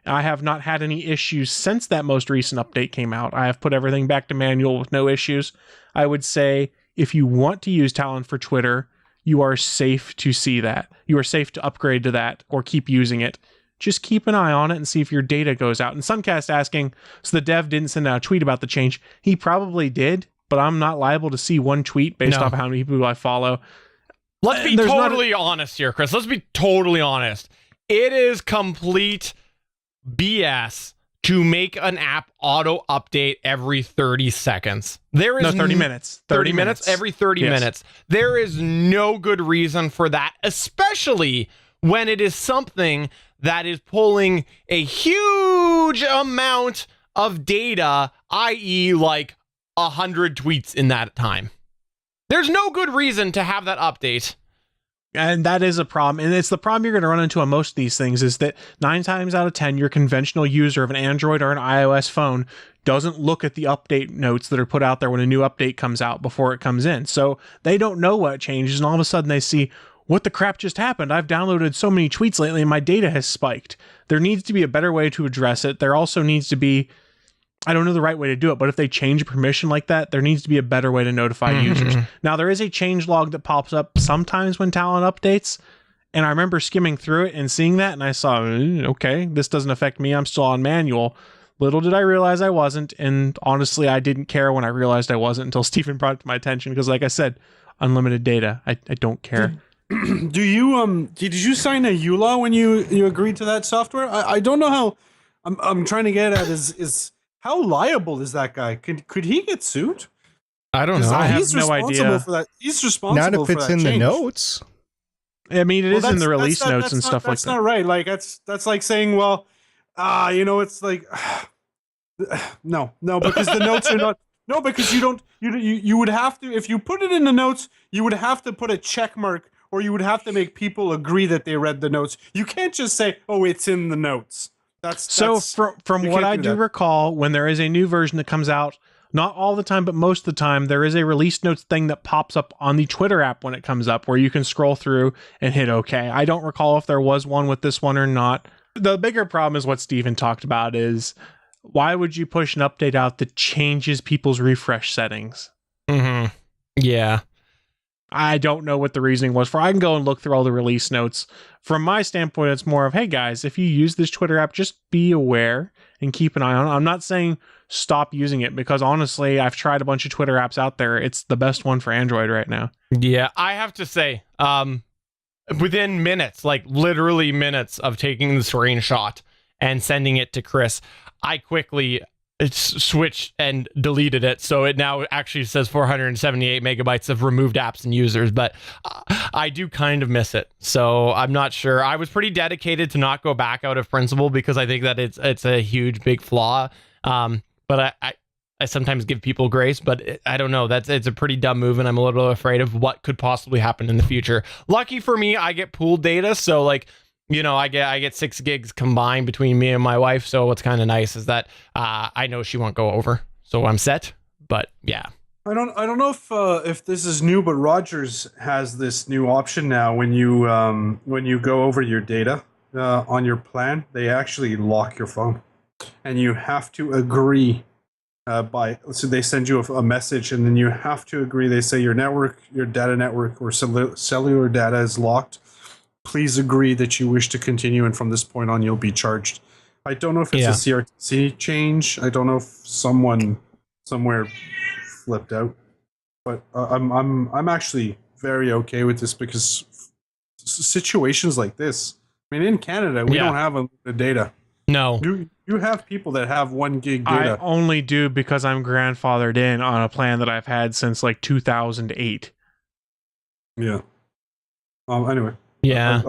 I have not had any issues since that most recent update came out. I have put everything back to manual with no issues. I would say if you want to use Talon for Twitter, you are safe to see that. You are safe to upgrade to that or keep using it. Just keep an eye on it and see if your data goes out. And Suncast asking, so the dev didn't send out a tweet about the change. He probably did, but I'm not liable to see one tweet based off of how many people I follow. Let's be totally honest here, Chris. Let's be totally honest. It is complete BS to make an app auto update every 30 seconds. There is 30 minutes. 30 minutes every 30 minutes. There is no good reason for that, especially when it is something that is pulling a huge amount of data, i.e. like 100 tweets in that time. There's no good reason to have that update. And that is a problem. And it's the problem you're going to run into on most of these things is that 9 times out of 10, your conventional user of an Android or an iOS phone doesn't look at the update notes that are put out there when a new update comes out before it comes in. So they don't know what changes. And all of a sudden they see, what the crap just happened? I've downloaded so many tweets lately and my data has spiked. There needs to be a better way to address it. There also needs to be I don't know the right way to do it, but if they change a permission like that, there needs to be a better way to notify users. Now, there is a change log that pops up sometimes when Talon updates, and I remember skimming through it and seeing that, and I saw, okay, this doesn't affect me. I'm still on manual. Little did I realize I wasn't, and honestly, I didn't care when I realized I wasn't until Stephen brought it to my attention, because like I said, unlimited data. I don't care. Do you did you sign a EULA when you agreed to that software? I don't know how. I'm trying to get at is how liable is that guy? Could he get sued? I don't know. I have no idea. For that. He's responsible. Not if for it's that in the change. notes. I mean, it is in the release notes that's and stuff like That's that. not right. Like that's like saying, well, it's like no, because the notes are not. No, because you would have to, if you put it in the notes, you would have to put a check mark, or you would have to make people agree that they read the notes. You can't just say, oh, it's in the notes. From what I do recall, when there is a new version that comes out, not all the time, but most of the time, there is a release notes thing that pops up on the Twitter app when it comes up, where you can scroll through and hit OK. I don't recall if there was one with this one or not. The bigger problem is what Steven talked about is, why would you push an update out that changes people's refresh settings? Yeah. I don't know what the reasoning was for. I can go and look through all the release notes. From my standpoint, it's more of, hey guys, if you use this Twitter app, just be aware and keep an eye on it. I'm not saying stop using it, because honestly, I've tried a bunch of Twitter apps out there. It's the best one for Android right now. Yeah, I have to say, within minutes, like literally minutes of taking the screenshot and sending it to Chris, I quickly switched and deleted it, so it now actually says 478 megabytes of removed apps and users, but I do kind of miss it, so I'm not sure. I was pretty dedicated to not go back out of principle, because I think that it's a huge big flaw, but I sometimes give people grace, but I don't know, it's a pretty dumb move, and I'm a little afraid of what could possibly happen in the future. Lucky for me, I get pooled data, so like, I get 6 gigs combined between me and my wife. So what's kind of nice is that I know she won't go over, so I'm set. But yeah, I don't know if this is new, but Rogers has this new option now. When you go over your data on your plan, they actually lock your phone, and you have to agree so they send you a message, and then you have to agree. They say your data network or cellular data is locked. Please agree that you wish to continue, and from this point on, you'll be charged. I don't know if it's a CRTC change. I don't know if someone somewhere flipped out, but I'm actually very okay with this, because situations like this. I mean, in Canada, we don't have unlimited data. No, you have people that have 1 gig data. I only do because I'm grandfathered in on a plan that I've had since like 2008. Yeah. Anyway. Yeah.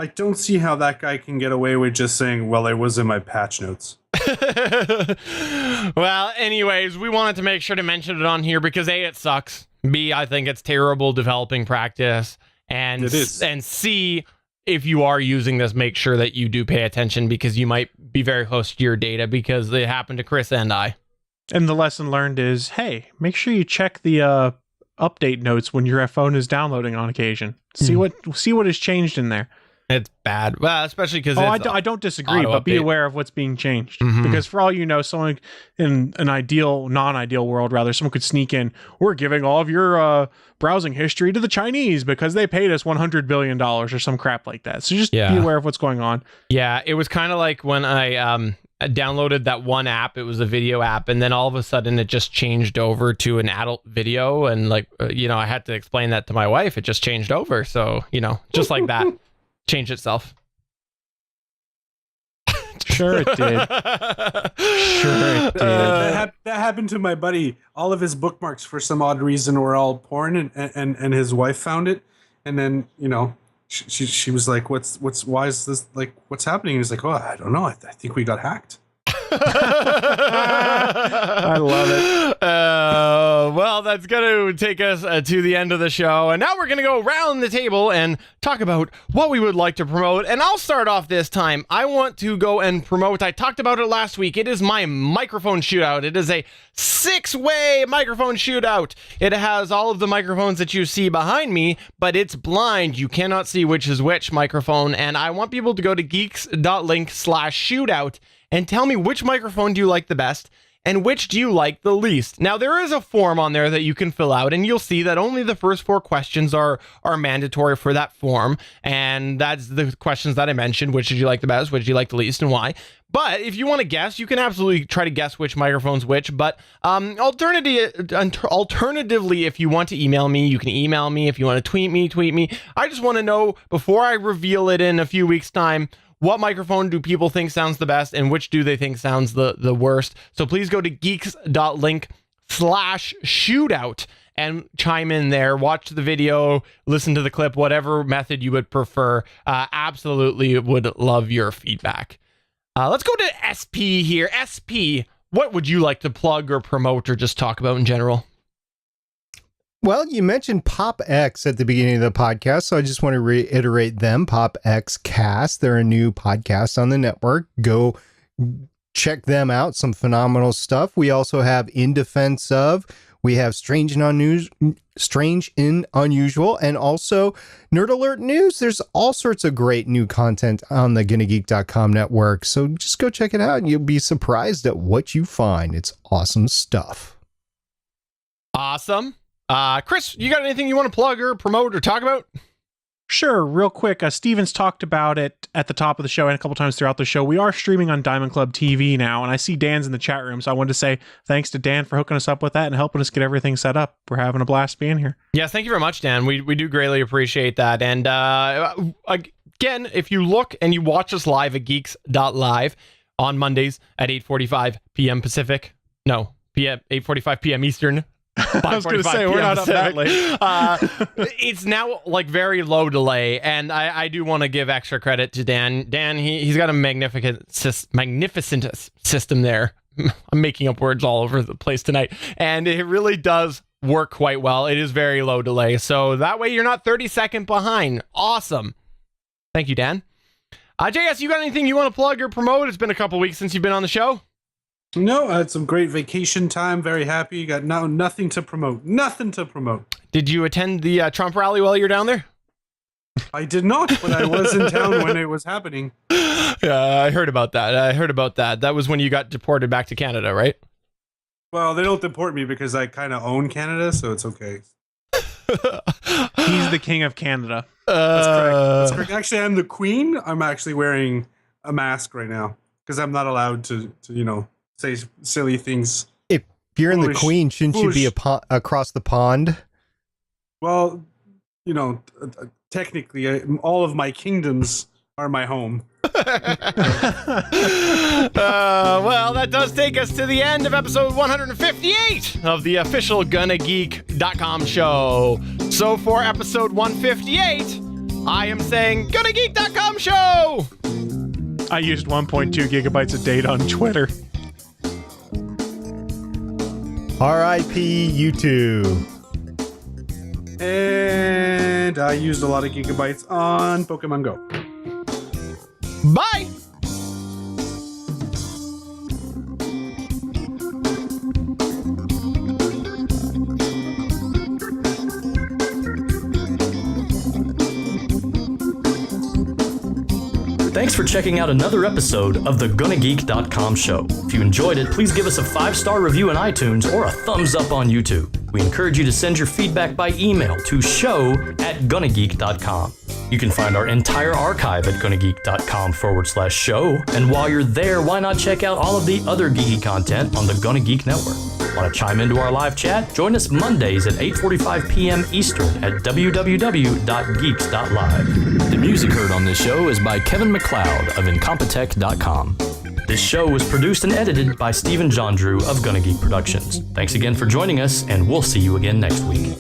I don't see how that guy can get away with just saying, well, it was in my patch notes. Well, anyways, we wanted to make sure to mention it on here because A, it sucks. B, I think it's terrible developing practice. And, and C, if you are using this, make sure that you do pay attention, because you might be very close to your data, because it happened to Chris and I. And the lesson learned is, hey, make sure you check the update notes when your phone is downloading on occasion. See what has changed in there. It's bad. Well, especially because I don't disagree, but be aware of what's being changed. Because for all you know, someone in an non-ideal world, rather, someone could sneak in, we're giving all of your browsing history to the Chinese because they paid us $100 billion or some crap like that. So just be aware of what's going on. Yeah, it was kind of like when I downloaded that one app. It was a video app, and then all of a sudden it just changed over to an adult video, and I had to explain that to my wife. It just changed over. So, just like that. Change itself. Sure it did. That happened to my buddy. All of his bookmarks, for some odd reason, were all porn, and his wife found it, and then she was like, why is this, like, what's happening? He was like, oh, I don't know, I think we got hacked. I love it. Well, that's going to take us to the end of the show. And now we're going to go around the table and talk about what we would like to promote. And I'll start off this time. I want to go and promote. I talked about it last week. It is my microphone shootout. It is a 6-way microphone shootout. It has all of the microphones that you see behind me, but it's blind. You cannot see which is which microphone. And I want people to go to geeks.link/shootout and tell me which microphone do you like the best and which do you like the least. Now, there is a form on there that you can fill out, and you'll see that only the first 4 questions are mandatory for that form, and that's the questions that I mentioned. Which did you like the best, which did you like the least, and why? But if you want to guess, you can absolutely try to guess which microphone's which. But alternatively, if you want to email me, you can email me. If you want to tweet me. I just want to know, before I reveal it in a few weeks' time, what microphone do people think sounds the best and which do they think sounds the worst. So please go to geeks.link/shootout and chime in there. Watch the video, listen to the clip, whatever method you would prefer. Absolutely would love your feedback. Let's go to SP here. SP, what would you like to plug or promote or just talk about in general? Well, you mentioned Pop X at the beginning of the podcast, so I just want to reiterate them. Pop X Cast, they're a new podcast on the network. Go check them out. Some phenomenal stuff. We also have In Defense Of. We have Strange and Unusual, and also Nerd Alert News. There's all sorts of great new content on the GonnaGeek.com network, so just go check it out, and you'll be surprised at what you find. It's awesome stuff. Awesome. Chris, you got anything you want to plug or promote or talk about? Sure, real quick. Steven's talked about it at the top of the show and a couple times throughout the show. We are streaming on Diamond Club TV now, and I see Dan's in the chat room, so I wanted to say thanks to Dan for hooking us up with that and helping us get everything set up. We're having a blast being here. Yes, thank you very much, Dan. We do greatly appreciate that. And again, if you look and you watch us live at geeks.live on Mondays at 8:45 p.m. Pacific. No, 8:45 p.m. Eastern. I was going to say, we're not up that late. It's now like very low delay, and I do want to give extra credit to Dan. Dan, he's got a magnificent system there. I'm making up words all over the place tonight, and it really does work quite well. It is very low delay, so that way you're not 30-second behind. Awesome. Thank you, Dan. JS, you got anything you want to plug or promote? It's been a couple weeks since you've been on the show. No, I had some great vacation time. Very happy. Got nothing to promote. Nothing to promote. Did you attend the Trump rally while you were down there? I did not, but I was in town when it was happening. Yeah, I heard about that. That was when you got deported back to Canada, right? Well, they don't deport me because I kind of own Canada, so it's okay. He's the king of Canada. That's correct. Actually, I'm the queen. I'm actually wearing a mask right now because I'm not allowed to say silly things. If you're in the queen, shouldn't you be across the pond? Well, technically, all of my kingdoms are my home. Well, that does take us to the end of episode 158 of the official GonnaGeek.com show. So for episode 158, I am saying GonnaGeek.com show! I used 1.2 gigabytes of data on Twitter. R.I.P. Youtu. And I used a lot of gigabytes on Pokemon Go. Bye! Thanks for checking out another episode of the GonnaGeek.com show. If you enjoyed it, please give us a 5-star review in iTunes or a thumbs up on YouTube. We encourage you to send your feedback by email to show@GonnaGeek.com. You can find our entire archive at GonnaGeek.com/show. And while you're there, why not check out all of the other geeky content on the Gonna Geek Network? Want to chime into our live chat? Join us Mondays at 8:45 p.m. Eastern at www.geeks.live. The music heard on this show is by Kevin MacLeod of Incompetech.com. This show was produced and edited by Stephen Jondrew of Gonna Geek Productions. Thanks again for joining us, and we'll see you again next week.